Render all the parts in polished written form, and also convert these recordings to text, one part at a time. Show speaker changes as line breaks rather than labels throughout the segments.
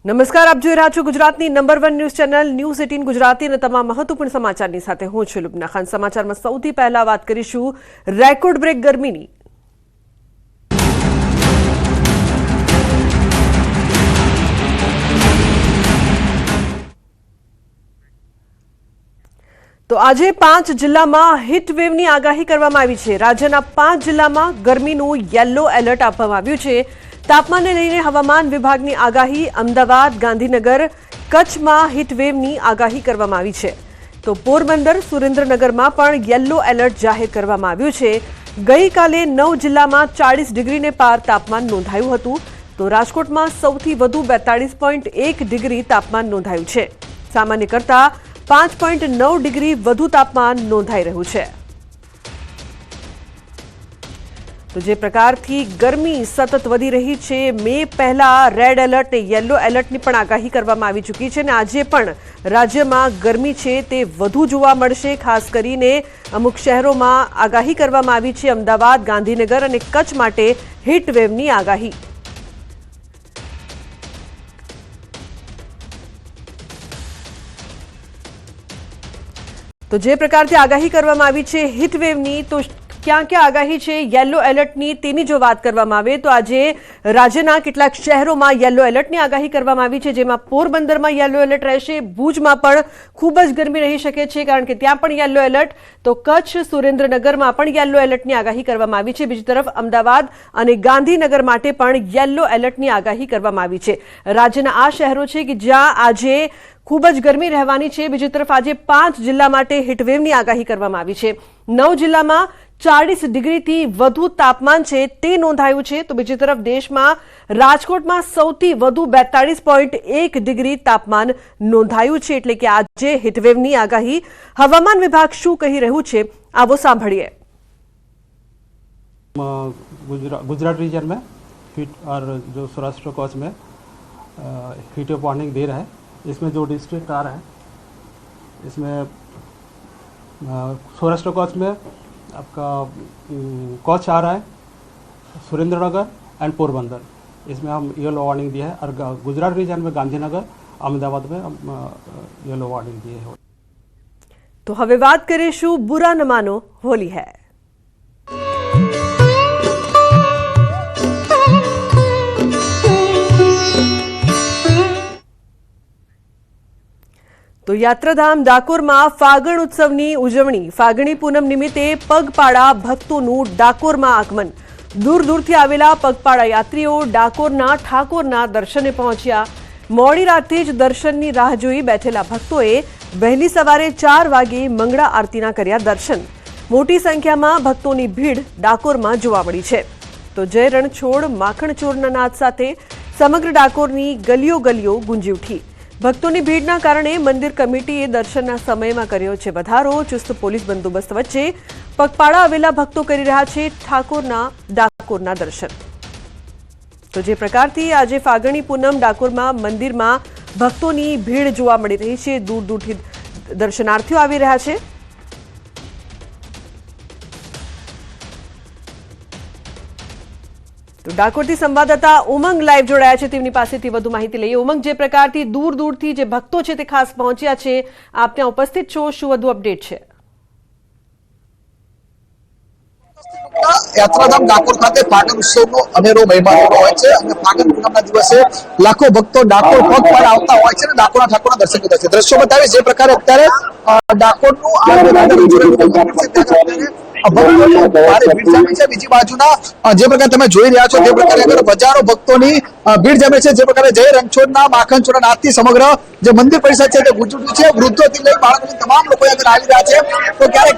નમસ્કાર, આપ જોઈ રહ્યા છો ગુજરાતની number 1 news channel news 18 Gujarati અને તમામ મહત્વપૂર્ણ સમાચારની સાથે હું છું લુબના ખાન। સમાચારમાં સૌથી પહેલા વાત કરીશું રેકોર્ડ બ્રેક ગરમીની। તો આજે 5 જિલ્લામાં હીટ વેવની આગાહી કરવામાં આવી છે। રાજ્યના 5 જિલ્લામાં ગરમીનું યેલો એલર્ટ આપવામાં આવ્યું છે। તાપમાનને લઈને હવામાન વિભાગની આગાહી। અમદાવાદ, ગાંધીનગર, કચ્છમાં હીટ વેવની આગાહી કરવામાં આવી છે। તો પોરબંદર, સુરેન્દ્રનગરમાં પણ યેલો એલર્ટ જાહેર કરવામાં આવ્યું છે। ગઈકાલે 9 જિલ્લામાં 40 ડિગ્રીને પાર તાપમાન નોંધાયું હતું। તો રાજકોટમાં સૌથી વધુ 42.1 ડિગ્રી તાપમાન નોંધાયું છે। સામાન્ય કરતાં 5.9 ડિગ્રી વધુ તાપમાન નોંધાઈ રહ્યું છે। તો જે પ્રકારથી ગરમી સતત વધી રહી છે, મે પહેલા રેડ એલર્ટ અને યેલો એલર્ટની પણ આગાહી કરવામાં આવી ચૂકી છે અને આજે પણ રાજ્યમાં ગરમી છે તે વધુ જોવા મળશે। ખાસ કરીને અમુક શહેરોમાં આગાહી કરવામાં આવી છે। અમદાવાદ, ગાંધીનગર અને કચ્છ માટે હીટ વેવની આગાહી। તો જે પ્રકારથી આગાહી કરવામાં આવી છે હીટ વેવની, તો ક્યાં ક્યાં આગાહી છે યેલો એલર્ટની તેની જો વાત કરવામાં આવે તો આજે રાજ્યના કેટલાક શહેરોમાં યેલો એલર્ટની આગાહી કરવામાં આવી છે, જેમાં પોરબંદરમાં યેલો એલર્ટ રહેશે। ભુજમાં પણ ખૂબ જ ગરમી રહી શકે છે કારણ કે ત્યાં પણ યેલો એલર્ટ। તો કચ્છ, સુરેન્દ્રનગરમાં પણ યેલો એલર્ટની આગાહી કરવામાં આવી છે। બીજી તરફ અમદાવાદ અને ગાંધીનગર માટે પણ યેલો એલર્ટની આગાહી કરવામાં આવી છે। રાજ્યના આ શહેરો છે કે જ્યાં આજે ખૂબ જ ગરમી રહેવાની છે। બીજી તરફ આજે 5 જિલ્લા માટે હીટવેવની આગાહી કરવામાં આવી છે। 9 જિલ્લામાં 40 ડિગ્રીથી વધુ તાપમાન છે તે નોંધાયું છે। તો બીજી તરફ દેશમાં રાજકોટમાં સૌથી વધુ 42.1 ડિગ્રી તાપમાન નોંધાયું છે। એટલે કે આજે હીટવેવની આગાહી। હવામાન વિભાગ શું કહી રહ્યું છે આવો સાંભળીએ।
गुजरात रीजन में हीट और जो सौराष्ट्र कच्छ में हीट वेव वार्निंग दे रहा है। इसमें जो डिस्ट्रिक्ट आ रहा है, इसमें सौराष्ट्र कच्छ में आपका कच्छ आ रहा है, सुरेंद्रनगर एंड पोरबंदर, इसमें हम येलो वार्निंग दिया है। और गुजरात रीजन में गांधीनगर, अहमदाबाद में हम येलो वार्निंग दिए है।
तो હવે વાત કરીશું બુરા ન માનો હોલી હૈ। તો યાત્રાધામ ડાકોરમાં ફાગણ ઉત્સવની ઉજવણી। ફાગણી પૂનમ નિમિત્તે પગપાળા ભક્તોનું ડાકોરમાં આગમન। દૂર દૂરથી આવેલા પગપાળા યાત્રીઓ ડાકોરના ઠાકોરના દર્શને પહોંચ્યા। મોડી રાતથી જ દર્શનની રાહ જોઈ બેઠેલા ભક્તોએ વહેલી સવારે 4 વાગે મંગળા આરતીના કર્યા દર્શન। મોટી સંખ્યામાં ભક્તોની ભીડ ડાકોરમાં જોવા મળી છે। તો જય રણછોડ, માખણ ચોરના નાદ સાથે સમગ્ર ડાકોરની ગલીઓ ગલીઓ ગુંજી ઉઠી। ભક્તોની ભીડના કારણે મંદિર કમિટીએ દર્શનના સમયમાં કર્યો છે વધારો। ચુસ્ત પોલીસ બંદોબસ્ત વચ્ચે પગપાળા આવેલા ભક્તો કરી રહ્યા છે ઠાકોરના ડાકોરના દર્શન। તો જે પ્રકારથી આજે ફાગણી પૂનમ ડાકોરમાં મંદિરમાં ભક્તોની ભીડ જોવા મળી રહી છે। દૂર દૂરથી દર્શનાર્થીઓ આવી રહ્યા છે। તો ડાકોરથી સંવાદદાતા ઉમંગ લાઈવ જોડાયા છે, તેમની પાસેથી વધુ માહિતી લઈએ। ઉમંગ, જે પ્રકારથી દૂર દૂરથી જે ભક્તો છે તે ખાસ પહોંચ્યા છે, આપ ત્યાં ઉપસ્થિત છો, શું વધુ અપડેટ છે?
યાત્રાધામ ડાકોર ખાતે ફાગણ ઉત્સવનો અનેરો મહિમા હોય છે અને ફાગણ પૂનમના દિવસે લાખો ભક્તો ડાકોર પગપાળા આવતા હોય છે અને ડાકોરના ઠાકોરના દર્શન કરતા છે। દ્રશ્યો બતાવીશ જે પ્રકારે અત્યારે ડાકોરનું બીજી બાજુના જે પ્રકારે તમે જોઈ રહ્યા છો તે પ્રકારે હજારો ભક્તોની ભીડ જમે છે। જે પ્રકારે જય રણછોડના માખણ ચોરના નાદથી સમગ્ર જે મંદિર પરિસર છે તે ગુંજી ઉઠ્યું છે। વૃદ્ધોથી લઈ બાળકોથી તમામ લોકો અંદર આવી રહ્યા છે। તો ક્યારેક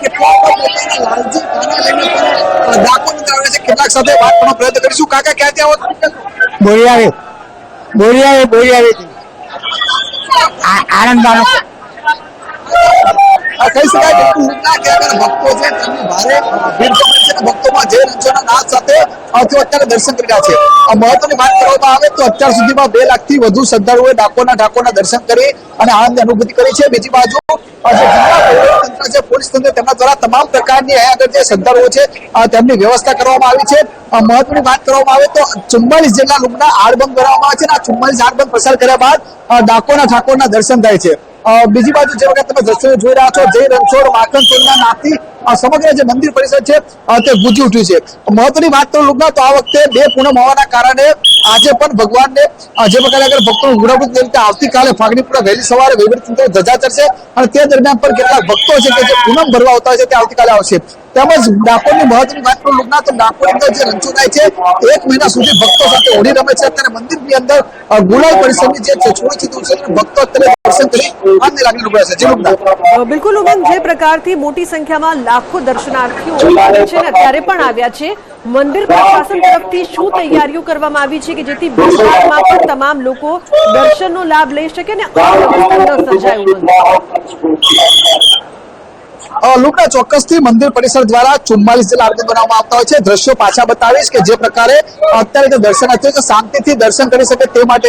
કેટલાક સાથે વાત કરવાનો પ્રયત્ન કરીશું। કાકા, ક્યાંથી આવો?
બોરિયાવી આનંદ
કહી શકાય બિલકુલ લૂંટના કે અગર ભક્તો છે તેમની ભારે ભીડ જમે છે અને ભક્તોમાં જય રણછોડના નાદ સાથે તેઓ અત્યારે દર્શન કરી રહ્યા છે. મહત્વની વાત કરવામાં આવે તો અત્યાર સુધીમાં 2 લાખથી વધુ શ્રદ્ધાળુઓએ ઠાકોરના દર્શન કરી અને આનંદની અનુભૂતિ કરી છે. બીજી બાજુ જે જિલ્લા તંત્ર છે, પોલીસ તંત્ર, તેમના દ્વારા તમામ પ્રકારની અહીંયા આગળ જે શ્રદ્ધાળુઓ છે તેમની વ્યવસ્થા કરવામાં આવી છે. મહત્વની વાત કરવામાં આવે તો 44 જેટલા રૂમના આડબંધ બનાવવામાં આવે છે અને આ 44 આડબંધ પસાર કર્યા બાદ ઠાકોરના દર્શન થાય છે. બીજી બાજુ જે વખત તમે દ્રશ્યો જોઈ રહ્યા છો, જય રણછોડ માખણ ચોરના નાદથી સમગ્ર જે મંદિર પરિસર છે તે ગુંજી ઉઠ્યું છે. મહત્વની વાત કરું લોકના તો આ વખતે 2 પૂનમ હોવાના કારણે આજે પણ ભગવાનને જે પ્રકારે આગળ ભક્તોનું ગુણામૃત રીતે આવતીકાલે ફાગણીપુરા વહેલી સવારે વહીવટી તંત્ર ધજા ચડશે અને તે દરમિયાન પણ કેટલાક ભક્તો છે કે જે પૂનમ ભરવા આવતા હોય છે તે આવતીકાલે આવશે. તેમજ ડાકોરની મહત્વની વાત કરું લોકના તો ડાકોરની અંદર જે રણછોડાય છે 1 મહિના સુધી ભક્તો સાથે હોળી રમે છે. અત્યારે મંદિરની અંદર ગુલાલ પરિસરની જે છે છોડી ચીતું છે ભક્તો અત્યારે દર્શન કરી આનંદની લાગણી અનુભવે છે.
બિલકુલ ઉમંગ, જે પ્રકારથી મોટી સંખ્યામાં લાખો દર્શનાર્થીઓ આવે છે અને અત્યારે પણ આવ્યા છે, મંદિર પ્રશાસન તરફથી શું તૈયારીઓ કરવામાં આવી છે કે જેથી વિસ્તારમાં પણ તમામ લોકો દર્શનનો લાભ લઈ શકે ને અવ્યવસ્થા ન સર્જાય?
લોકના ચોક્કસથી મંદિર પરિસર દ્વારા 44 જેટલા આરતી બનાવવામાં આવતા હોય છે. દ્રશ્યો પાછા બતાવીશ કે જે પ્રકારે અત્યારે જે દર્શનાર્થીઓ શાંતિથી દર્શન કરી શકે તે માટે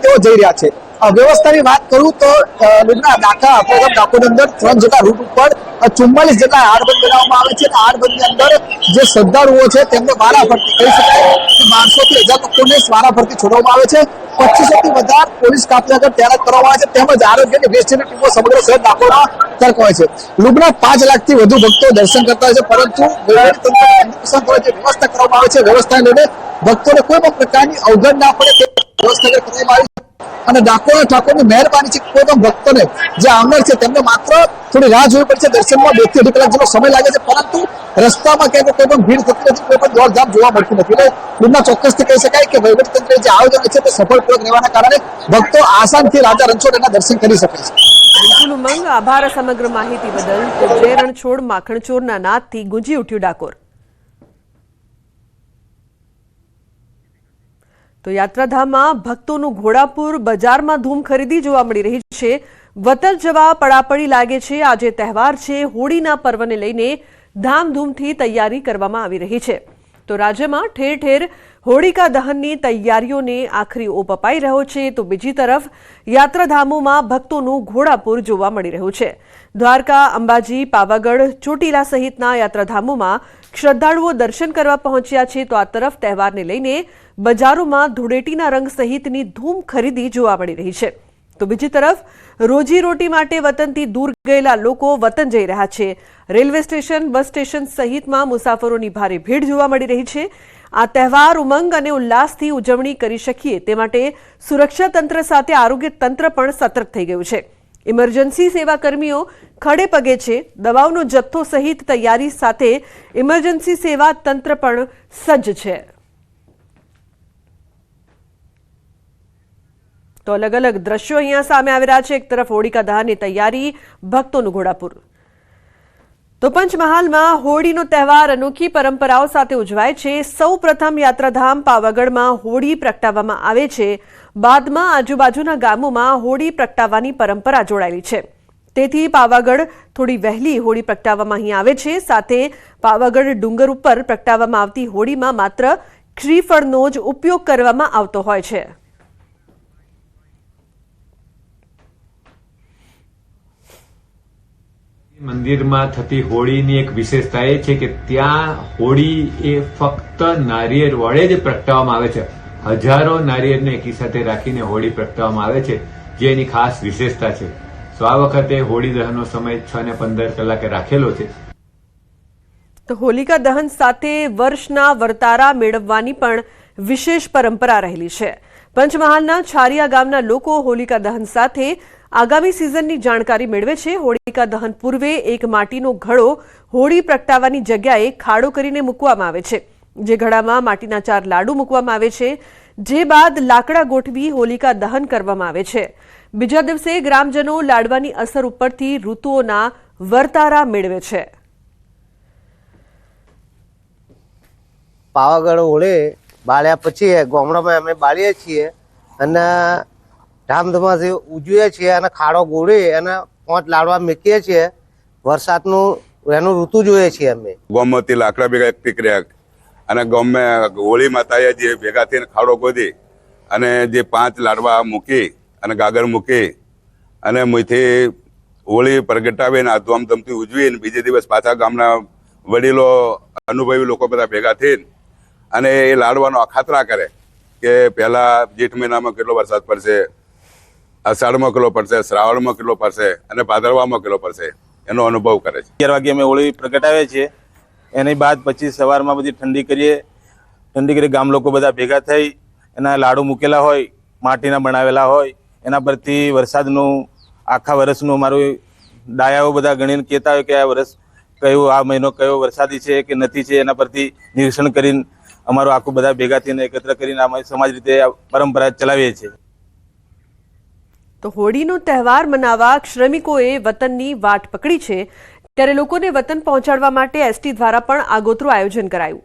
તેઓ જઈ રહ્યા છે. વ્યવસ્થાની વાત કરું તો ડાકોરની અંદર 3 જેટલા રૂટ ઉપર 44 જેટલા આડબંધ બનાવવામાં આવે છે. આડબંધની અંદર જે શ્રદ્ધાળુઓ છે તેમને વારાફરતી કહી શકાય કે 1200 થી 1000 લોકોને વારાફરતી છોડવામાં આવે છે. 2500 થી વધારે પોલીસ કાફલા તૈનાત કરવામાં આવે છે. તેમજ આરોગ્યની 20 જેટલી ટીમો સમગ્ર શહેર ડાકોરમાં તરક હોય છે. લુબના 5 લાખથી વધુ ભક્તો દર્શન કરતા હોય છે, પરંતુ વ્યવસ્થા કરવામાં આવે છે. વ્યવસ્થાને લઈને ભક્તોને કોઈ પણ પ્રકારની અવગણ ના પડે તે વ્યવસ્થા કરવામાં આવી છે. અને ઠાકોરની મહેરબાની છે, કોઈ પણ ભક્તોને જે આવનાર છે તેમને માત્ર થોડી રાહ જોવી પડશે. દર્શનમાં 2 થી 2.5 કલાક જેટલો સમય લાગે છે, પરંતુ રસ્તામાં ક્યાંક કોઈ પણ ભીડ થતી નથી, કોઈ પણ દોડધામ જોવા મળતી નથી. એટલે ડુમના ચોક્કસથી કહી શકાય કે વહીવટીતંત્રે જે આયોજન છે તે સફળપૂર્વક રહેવાના કારણે ભક્તો આસાનથી રાજા રણછોડના દર્શન કરી શકે છે.
બિલકુલ ઉમંગ, આભાર સમગ્ર માહિતી બદલ. જય રણછોડ માખણચોરના નાદથી ગુંજી ઉઠ્યું ડાકોર. તો યાત્રાધામમાં ભક્તોનું ઘોડાપુર, બજારમાં ધૂમ ખરીદી જોવા મળી રહી છે. વતન જવા પડાપડી લાગે છે. આજે તહેવાર છે, હોળીના પર્વને લઈને ધામધૂમથી તૈયારી કરવામાં આવી રહી છે. તો રાજ્યમાં ઠેર ઠેર હોળિકા દહનની તૈયારીઓને આખરી ઓપ અપાઈ રહ્યો છે. તો બીજી તરફ યાત્રાધામોમાં ભક્તોનું ઘોડાપુર જોવા મળી રહ્યું છે. દ્વારકા, અંબાજી, પાવાગઢ, ચોટીલા સહિતના યાત્રાધામોમાં શ્રદ્ધાળુઓ દર્શન કરવા પહોંચ્યા છે. તો આ તરફ તહેવારને લઈને બજારોમાં ધૂળેટીના રંગ સહિતની ધૂમ ખરીદી જોવા મળી રહી છે. તો બીજી તરફ રોજીરોટી માટે વતનથી દૂર ગયેલા લોકો વતન જઈ રહ્યા છે. રેલવે સ્ટેશન, બસ સ્ટેશન સહિતમાં મુસાફરોની ભારે ભીડ જોવા મળી રહી છે. આ તહેવાર ઉમંગ અને ઉલ્લાસથી ઉજવણી કરી શકીએ તે માટે સુરક્ષા તંત્ર સાથે આરોગ્ય તંત્ર પણ સતર્ક થઈ ગયું છે. ઇમરજન્સી સેવા કર્મીઓ ખડે પગે છે. દવાઓનો જથ્થો સહિત તૈયારી સાથે ઇમરજન્સી સેવા તંત્ર પણ સજ્જ છે. તો અલગ અલગ દ્રશ્યો અહીંયા સામે આવી રહ્યા છે. એક તરફ હોળિકા દહનની તૈયારી, ભક્તોનું ઘોડાપુર. તો પંચમહાલમાં હોળીનો તહેવાર અનોખી પરંપરાઓ સાથે ઉજવાય છે. સૌ પ્રથમ યાત્રાધામ પાવાગઢમાં હોળી પ્રગટાવવામાં આવે છે. બાદમાં આજુબાજુના ગામોમાં હોળી પ્રગટાવવાની પરંપરા જોડાયેલી છે. તેથી પાવાગઢ થોડી વહેલી હોળી પ્રગટાવવામાં અહીં આવે છે. સાથે પાવાગઢ ડુંગર ઉપર પ્રગટાવવામાં આવતી હોળીમાં માત્ર શ્રીફળનો જ ઉપયોગ કરવામાં આવતો હોય છે.
મંદિરમાં થતી હોળીની એક વિશેષતા એ છે કે ત્યાં હોળી એ ફક્ત નારિયેળ વડે જ પ્રગટાવવામાં આવે છે. હજારો નારિયેળને એકી સાથે રાખીને હોળી પ્રગટાવવામાં આવે છે, જે એની ખાસ વિશેષતા છે. તો આ વખતે હોળી દહનનો સમય 6 ને 15 કલાકે રાખેલો છે.
તો હોલિકા દહન સાથે વર્ષના વર્તારા મેળવવાની પણ વિશેષ પરંપરા રહેલી છે. પંચમહાલના છારિયા ગામના લોકો હોલિકા દહન સાથે આગામી સિઝનની જાણકારી મેળવે છે. હોળિકા દહન પૂર્વે એક માટીનો ઘડો હોળી પ્રગટાવવાની જગ્યાએ ખાડો કરીને મૂકવામાં આવે છે. જે ઘડામાં માટીના 4 લાડુ મૂકવામાં આવે છે. જે બાદ લાકડા ગોઠવી હોલિકા દહન કરવામાં આવે છે. બીજા દિવસે ગ્રામજનો લાડવાની અસર ઉપરથી ઋતુઓના વર્તારા મેળવે છે.
પાવાગઢ હોળી બાળ્યા પછી ગામડામાં અમે બાળીએ છીએ અને ધામધૂમથી ઉજવીએ છીએ અને ખાડો ગોળી અને 5 લાડવા મૂકીએ છીએ. વરસાદનું એનું ઋતુ જોઈએ છીએ અમે.
ગોમતી લાકડા ભેગા એકઠી કર્યા અને ગોમે હોળી માતાએ જે ભેગા થઈને ખાડો ખોદી અને જે 5 લાડવા મૂકી અને ગાગર મૂકી અને મુઈથી હોળી પ્રગટાવીને આ ધૂમધામથી ઉજવીને બીજે દિવસ પાછા ગામના વડીલો અનુભવી લોકો બધા ભેગા થઈને અને એ લાડવાનો અખાતરા કરે કે પહેલા જેઠ મહિનામાં કેટલો વરસાદ પડશે, અષાઢમાં કેટલો પડશે, શ્રાવણમાં કેટલો પડશે અને ભાદરવામાં કેટલો પડશે એનો અનુભવ કરે છે.
11 વાગે અમે હોળી પ્રગટાવીએ છીએ. એની બાદ પછી સવારમાં બધી ઠંડી કરીએ. ઠંડી કરી ગામ લોકો બધા ભેગા થઈ એના લાડુ મૂકેલા હોય, માટીના બનાવેલા હોય, એના પરથી વરસાદનું આખા વર્ષનું અમારું ડાયાઓ બધા ગણીને કહેતા હોય કે આ વર્ષ કયો, આ મહિનો કયો વરસાદી છે કે નથી છે, એના પરથી નિરીક્ષણ કરીને અમારું આખું બધા ભેગા થઈને એકત્ર કરીને અમારી સમાજ રીતે આ પરંપરા ચલાવીએ છીએ.
તો હોળીનો તહેવાર મનાવવા શ્રમિકોએ વતનની વાટ પકડી છે, ત્યારે લોકોને વતન પહોંચાડવા માટે એસટી દ્વારા પણ આગોતરું આયોજન કરાયું.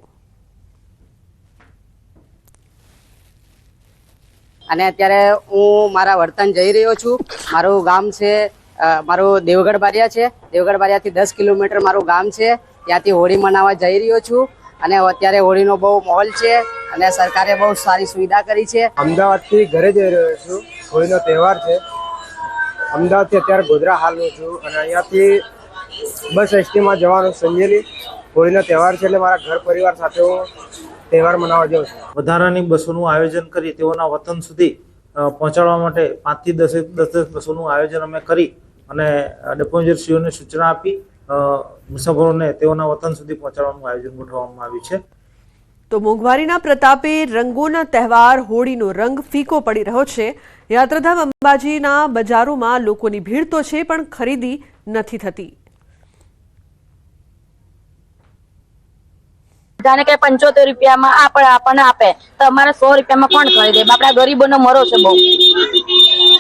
અને અત્યારે હું મારા વતન જઈ રહ્યો છું. મારું ગામ છે, મારું દેવગઢ બારિયા છે. દેવગઢ બારિયાથી 10 કિલોમીટર મારું ગામ છે. ત્યાંથી હોળી મનાવવા જઈ રહ્યો છું અને અત્યારે હોળીનો બહુ માહોલ છે અને સરકારે બહુ સારી સુવિધા કરી છે.
અમદાવાદથી ઘરે જઈ રહ્યો છું. હોળીનો તહેવાર છે. અમદાવાદથી અત્યારે ગોધરા હાલું છું અને અહીંયાથી બસ એસટીમાં જવાનું સંજેલી. હોળીનો તહેવાર છે એટલે મારા ઘર પરિવાર સાથે હું તહેવાર મનાવવા જાઉં છું.
વધારાની બસોનું આયોજન કરી તેઓના વતન સુધી પહોંચાડવા માટે 5 થી 10 બસોનું આયોજન અમે કરી અને ડેપો એજન્સીઓને સૂચના આપી મુસાફરોને તેઓના વતન સુધી પહોંચાડવાનું આયોજન ગોઠવવામાં આવ્યું છે.
તો મોંઘવારીના પ્રતાપે રંગોના તહેવાર હોળીનો રંગ ફીકો પડી રહ્યો છે. યાત્રાધામ અંબાજીના બજારોમાં લોકોની ભીડ તો છે, પણ ખરીદી નથી થતી.
જાણે કે 75 રૂપિયામાં આપણને આપે તો અમારે 100 રૂપિયામાં કોણ ખરીદે? આપણા ગરીબોનો મરો છે બહુ.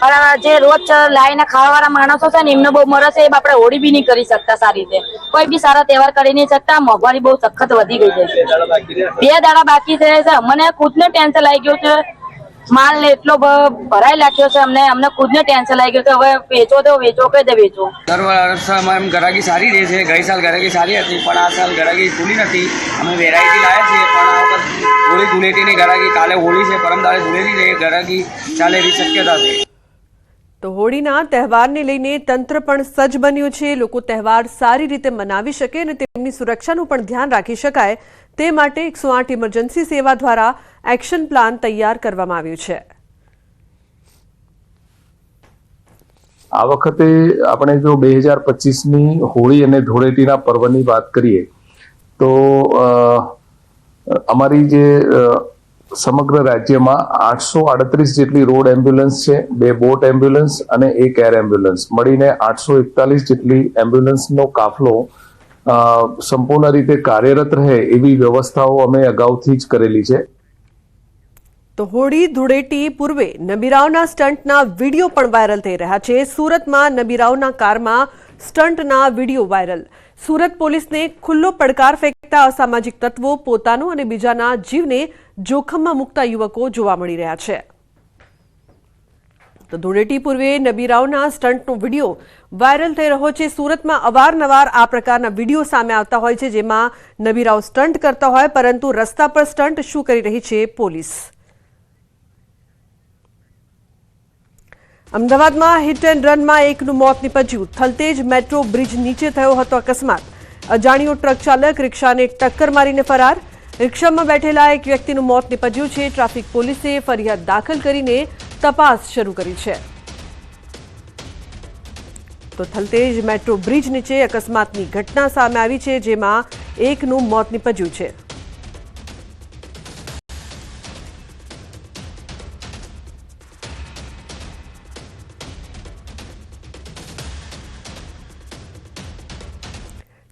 પણ જે રોજ લાઈને ખાવા વાળા માણસો છે ને એમને બહુ મરો છે. એ આપણે હોળી બી નહીં કરી શકતા સારી રીતે, કોઈ બી સારા તહેવાર કરી નહીં શકતા. મોંઘવારી બહુ સખત વધી ગઈ છે. 2 દાડા બાકી છે. મને ખુદને ટેન્શન આવી ગયું છે. માલ ને એટલો ભરાઈ નાખ્યો છે. અમને ખુદને ટેન્શન આવી ગયું છે. હવે વેચો તો વેચો કે દે વેચો.
દર વર્ષમાં ગરાગી સારી રહે છે. ગઈ સાલ ગરાગી સારી હતી પણ આ સાલ ગરાગી ખુલી નથી. અમે વેરાયટી લાવ્યા છીએ પણ આ વખત હોળી ધૂળેટીની ગરાગી, કાલે હોળી છે, પરમ દાડે ધૂળેટી છે, ગરાગી ચાલે એવી શક્યતા છે.
તો હોળીના તહેવારને લઈને તંત્ર પણ સજ્જ બન્યું છે. લોકો તહેવાર સારી રીતે મનાવી શકે અને તેમની સુરક્ષાનું પણ ધ્યાન રાખી શકાય તે માટે 108 ઇમરજન્સી સેવા દ્વારા એક્શન પ્લાન તૈયાર કરવામાં આવ્યું છે.
આ વખતે આપણે જો 2025ની હોળી અને ધૂળેટીના પર્વની વાત કરીએ તો અમારી જે સમગ્ર રાજ્યમાં 838 જેટલી રોડ એમ્બ્યુલન્સ છે, 2 બોટ એમ્બ્યુલન્સ અને 1 એર એમ્બ્યુલન્સ મળીને 841 જેટલી એમ્બ્યુલન્સનો કાફલો સંપૂર્ણ રીતે કાર્યરત રહે એવી વ્યવસ્થાઓ અમે અગાઉથી જ કરેલી છે.
તો હોળી ધૂળેટી પૂર્વે નબીરાઓના સ્ટન્ટના વિડીયો પણ વાયરલ થઈ રહ્યા છે. સુરતમાં નબીરાઓના કારમાં સ્ટન્ટના વિડીયો વાયરલ. સુરત પોલીસને ખુલ્લો પડકાર ફેંકતા અસામાજિક તત્વો પોતાનો અને બીજાના જીવને જોખમમાં મૂકતા યુવકો જોવા મળી રહ્યા છે. તો ધૂળેટી પૂર્વે નબીરાઓના સ્ટન્ટનો વિડીયો વાયરલ થઈ રહ્યો છે. સુરતમાં અવારનવાર આ પ્રકારના વિડીયો સામે આવતા હોય છે જેમાં નબીરાઓ સ્ટન્ટ કરતા હોય, પરંતુ રસ્તા પર સ્ટન્ટ શું કરી રહી છે પોલીસ? અમદાવાદમાં હિટ એન્ડ રનમાં એકનું મોત નીપજ્યું. થલતેજ મેટ્રો બ્રિજ નીચે થયો હતો અકસ્માત. અજાણ્યો ટ્રક ચાલક રિક્ષાને ટક્કર મારીને ફરાર. રિક્ષામાં બેઠેલા એક વ્યક્તિનું મોત નીપજ્યું છે. ટ્રાફિક પોલીસે ફરિયાદ દાખલ કરીને તપાસ શરૂ કરી છે. તો થલતેજ મેટ્રો બ્રિજ નીચે અકસ્માતની ઘટના સામે આવી છે જેમાં એકનું મોત નીપજ્યું છે.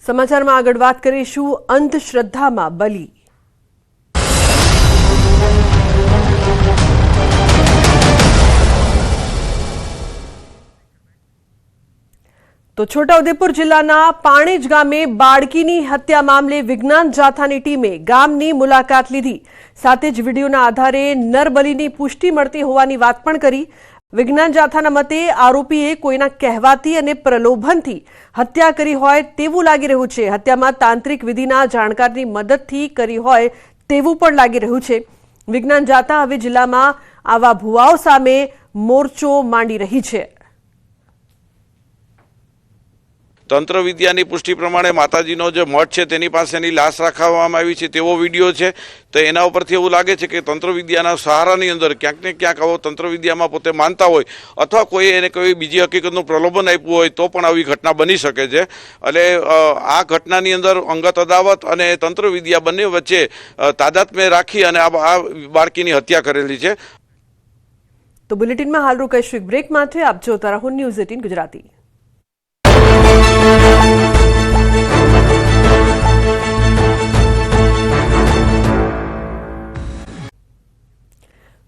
સમાચારમાં આગળ વાત કરીશું અંધશ્રદ્ધામાં બલી. તો છોટાઉદેપુર જિલ્લાના પાણેજ ગામે બાળકીની હત્યા મામલે વિજ્ઞાન જાથાની ટીમે ગામની મુલાકાત લીધી. સાથે જ વિડીયોના આધારે નરબલીની પુષ્ટિ મળતી હોવાની વાત પણ કરી. વિજ્ઞાન જાથાના મતે આરોપીએ કોઈના કહેવાથી અને પ્રલોભનથી હત્યા કરી હોય તેવું લાગી રહ્યું છે. હત્યામાં તાંત્રિક વિધિના જાણકારની મદદથી કરી હોય તેવું પણ લાગી રહ્યું છે. વિજ્ઞાન જાથા હવે જિલ્લામાં આવા ભુવાઓ સામે મોરચો માંડી રહી છે.
તંત્ર વિદ્યાની પુષ્ટિ પ્રમાણે માતાજીનો જે મઠ છે તેની પાસેની લાશ રાખવામાં આવી છે તેવો વિડીયો છે. તો એના ઉપરથી એવું લાગે છે કે તંત્ર વિદ્યાના સહારાની અંદર ક્યાંક ને ક્યાંક આવો તંત્ર વિદ્યામાં પોતે માનતા હોય અથવા કોઈ એને કોઈ બીજી હકીકતનું પ્રલોભન આપ્યું હોય તો પણ આવી ઘટના બની શકે છે. એટલે આ ઘટનાની અંદર અંગત અદાવત અને તંત્ર વિદ્યા બંને વચ્ચે તાદાત્મ્ય રાખી અને આ બાળકીની હત્યા કરેલી છે.
તો બુલેટિનમાં હાલ રોકાઈશું એક બ્રેક માટે. આપ જોતા રહો ન્યૂઝ 18 ગુજરાતી.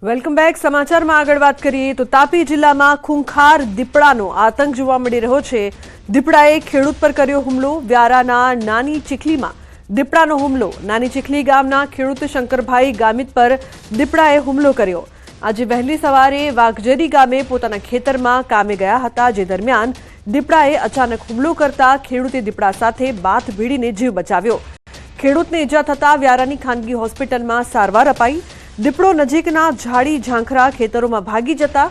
Welcome back. સમાચારમાં આગળ વાત કરીએ તો તાપી જિલ્લામાં ખૂંખાર દીપડાનો આતંક જોવા મળી રહ્યો છે. દીપડાએ ખેડૂત પર કર્યો હુમલો. વ્યારાના નાની ચીખલીમાં દીપડાનો હુમલો. નાની ચીખલી ગામના ખેડૂત શંકરભાઈ ગામિત પર દીપડાએ હુમલો કર્યો. આજે વહેલી સવારે વાઘજરી ગામે પોતાના ખેતરમાં કામે ગયા હતા, જે દરમિયાન દીપડાએ અચાનક હુમલો કરતા ખેડૂતે દીપડા સાથે બાથ ભીડીને જીવ બચાવ્યો. ખેડૂતને ઈજા થતા વ્યારાની ખાનગી હોસ્પિટલમાં સારવાર અપાઈ. દીપડો નજીકના ઝાડી ઝાંખરા ખેતરોમાં ભાગી જતા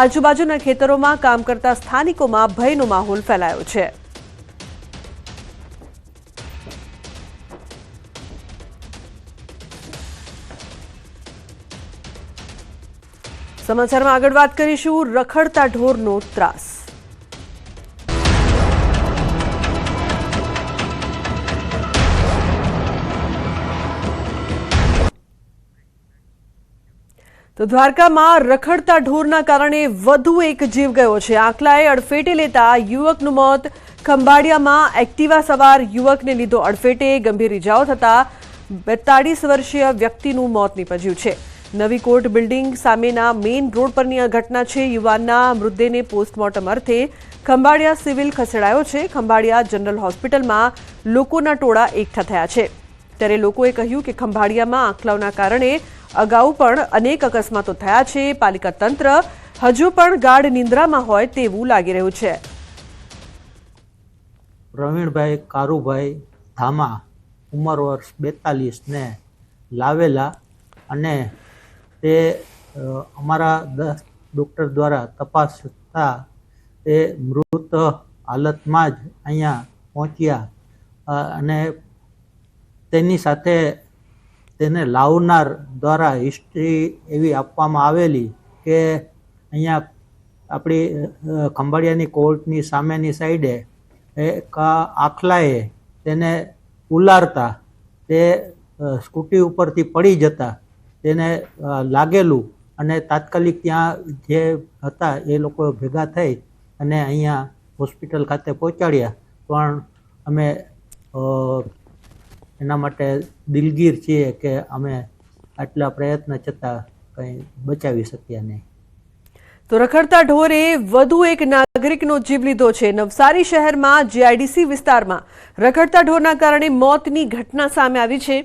આજુબાજુના ખેતરોમાં કામ કરતા સ્થાનિકોમાં ભયનો માહોલ ફેલાયો છે. સમાચારમાં આગળ વાત કરીશું રખડતા ઢોરનો ત્રાસ. તો દ્વારકામાં રખડતા ઢોરના કારણે વધુ એક જીવ ગયો છે. આંકલાએ અડફેટે લેતા યુવકનું મોત. ખંભાળિયામાં એક્ટિવા સવાર યુવકને લીધો અડફેટે. ગંભીર ઇજાઓ થતા 42 વર્ષીય વ્યક્તિનું મોત નીપજ્યું છે. નવી કોર્ટ બિલ્ડિંગ સામેના મેઇન રોડ પરની આ ઘટના છે. યુવાનના મૃતદેહને પોસ્ટમોર્ટમ અર્થે ખંભાળિયા સિવિલ ખસેડાયો છે. ખંભાળિયા જનરલ હોસ્પિટલમાં લોકોના ટોળા એકઠા થયા છે. ત્યારે લોકોએ કહ્યું કે ખંભાળિયામાં આંકલાઓના કારણે અગાઉ પણ અનેક અકસ્માતો થયા છે. પાલિકા તંત્ર હજુ પણ ગાઢ નિંદ્રામાં હોય તેવું લાગી રહ્યું છે.
પ્રવીણભાઈ કારુભાઈ ધામા, ઉંમર વર્ષ 42 ને લાવેલા અને તે અમારા 10 ડૉક્ટર દ્વારા તપાસ થતાં તે મૃત હાલતમાં જ અહીંયા પહોંચ્યા અને તેની સાથે તેને લાવનાર દ્વારા હિસ્ટ્રી એવી આપવામાં આવેલી કે અહીંયા આપણી ખંભાળિયાની કોર્ટની સામેની સાઈડે એક આખલાએ તેને ઉલારતા તે સ્કૂટી ઉપરથી પડી જતા તેને લાગેલું અને તાત્કાલિક ત્યાં જે હતા એ લોકો ભેગા થઈ અને અહીંયા હોસ્પિટલ ખાતે પહોંચાડ્યા. પણ અમે એના માટે દિલગીર છીએ કે અમે આટલા પ્રયત્ન છતાં કંઈ બચાવી શક્યા નહીં.
તો રખડતા ઢોરે વધુ એક નાગરિકનો જીવ લીધો છે. નવસારી શહેરમાં જીઆઈડીસી વિસ્તારમાં રખડતા ઢોરના કારણે મોતની ઘટના સામે આવી છે.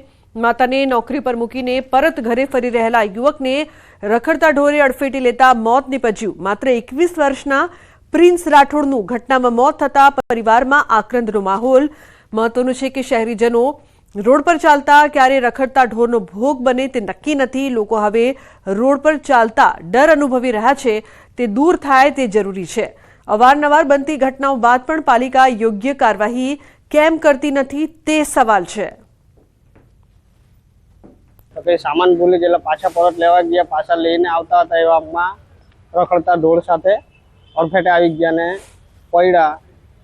માતાને નોકરી પર મૂકીને પરત ઘરે ફરી રહેલા યુવકને રખડતા ઢોરે અડફેટી લેતા મોત નીપજ્યું. માત્ર 21 વર્ષના પ્રિન્સ રાઠોડનું ઘટનામાં મોત થતા પરિવારમાં આક્રંદનો માહોલ. મહત્વનું છે કે શહેરીજનો રોડ પર ચાલતા ક્યારે રખડતા ઢોરનો ભોગ બને તે નક્કી નથી. લોકો હવે રોડ પર ચાલતા ડર અનુભવી રહ્યા છે. તે દૂર થાય તે જરૂરી છે. અવારનવાર બનતી ઘટનાઓ બાદ પણ પાલિકા યોગ્ય કાર્યવાહી કેમ કરતી નથી તે સવાલ છે.
સામાન ભૂલી ગયેલા, પાછા પરત લેવા ગયા, પાછા લઈને આવતા હતા એવામાં રખડતા ઢોર સાથે અડફેટે આવી ગયા ને પડ્યા.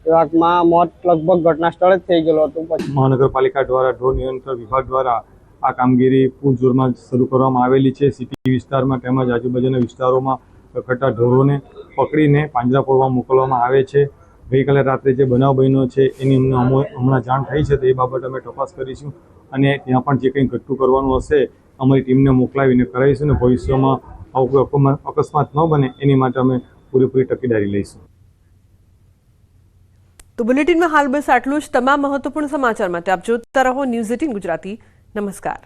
વિભાગમાં મોત લગભગ ઘટના સ્થળે જ થઈ ગયેલું હતું. પછી
મહાનગરપાલિકા દ્વારા ઢોર નિયંત્રણ વિભાગ દ્વારા આ કામગીરી પૂરજોરમાં શરૂ કરવામાં આવેલી છે. સિટી વિસ્તારમાં તેમજ આજુબાજુના વિસ્તારોમાં રખડતા ઢોરોને પકડીને પાંજરાપોળમાં મોકલવામાં આવે છે. ગઈકાલે રાત્રે જે બનાવ બન્યો છે એની અમને હમણાં જાણ થઈ છે, તો એ બાબતે અમે તપાસ કરીશું અને ત્યાં પણ જે કંઈ ઘટતું કરવાનું હશે અમારી ટીમને મોકલાવીને કરાવીશું અને ભવિષ્યમાં આવું અકસ્માત ન બને એની માટે અમે પૂરેપૂરી તકેદારી લઈશું.
તો બુલેટિનમાં હાલ બસ આટલું જ. તમામ મહત્વપૂર્ણ સમાચાર માટે આપ જોતા રહો ન્યૂઝ 18 ગુજરાતી. નમસ્કાર.